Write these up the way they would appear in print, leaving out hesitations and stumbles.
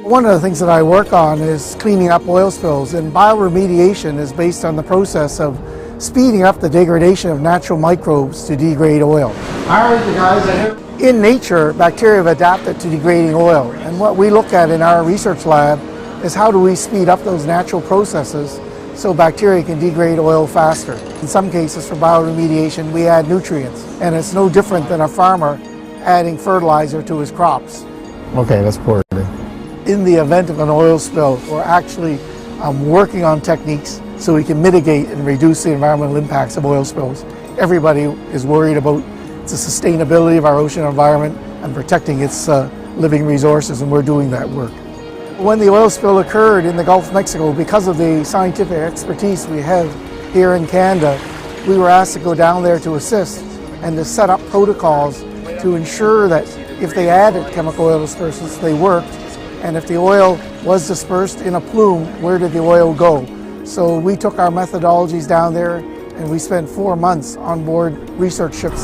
One of the things that I work on is cleaning up oil spills, and bioremediation is based on the process of speeding up the degradation of natural microbes to degrade oil. All right, you guys. In nature, bacteria have adapted to degrading oil, and what we look at in our research lab is how do we speed up those natural processes so bacteria can degrade oil faster. In some cases, for bioremediation, we add nutrients, and it's no different than a farmer adding fertilizer to his crops. Okay, that's poor. In the event of an oil spill, we're actually working on techniques so we can mitigate and reduce the environmental impacts of oil spills. Everybody is worried about the sustainability of our ocean environment and protecting its living resources, and we're doing that work. When the oil spill occurred in the Gulf of Mexico, because of the scientific expertise we have here in Canada, we were asked to go down there to assist and to set up protocols to ensure that if they added chemical oil dispersants, they worked, and if the oil was dispersed in a plume, where did the oil go? So we took our methodologies down there and we spent 4 months on board research ships.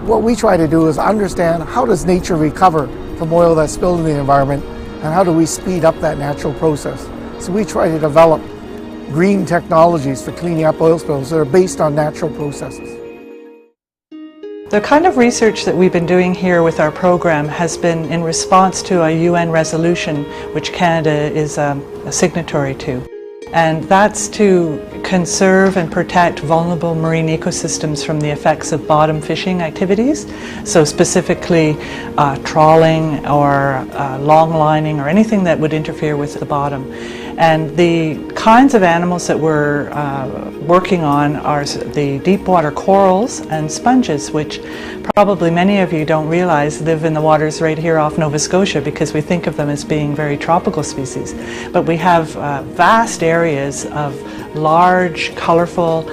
What we try to do is understand how does nature recover from oil that's spilled in the environment, and how do we speed up that natural process. So we try to develop green technologies for cleaning up oil spills that are based on natural processes. The kind of research that we've been doing here with our program has been in response to a UN resolution which Canada is a signatory to. And that's to conserve and protect vulnerable marine ecosystems from the effects of bottom fishing activities. So specifically trawling or long lining or anything that would interfere with the bottom. And the kinds of animals that we're working on are the deepwater corals and sponges, which probably many of you don't realize live in the waters right here off Nova Scotia, because we think of them as being very tropical species. But we have vast areas of large, colorful,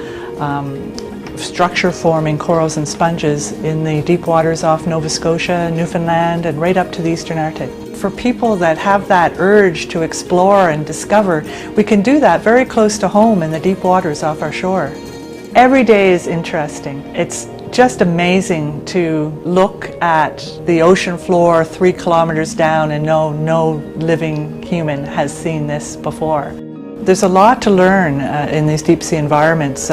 structure-forming corals and sponges in the deep waters off Nova Scotia, Newfoundland, and right up to the Eastern Arctic. For people that have that urge to explore and discover, we can do that very close to home in the deep waters off our shore. Every day is interesting. It's just amazing to look at the ocean floor 3 kilometers down and know no living human has seen this before. There's a lot to learn in these deep sea environments.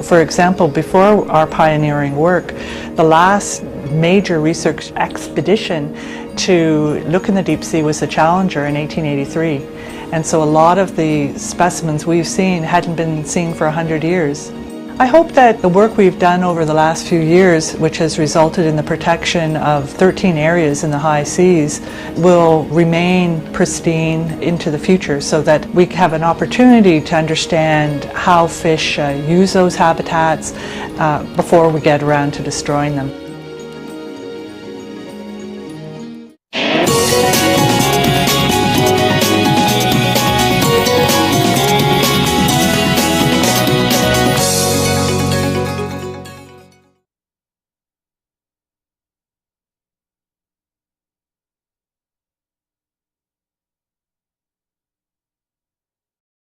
For example, before our pioneering work, the last major research expedition to look in the deep sea was the Challenger in 1883. And so a lot of the specimens we've seen hadn't been seen for 100 years. I hope that the work we've done over the last few years, which has resulted in the protection of 13 areas in the high seas, will remain pristine into the future, so that we have an opportunity to understand how fish use those habitats before we get around to destroying them.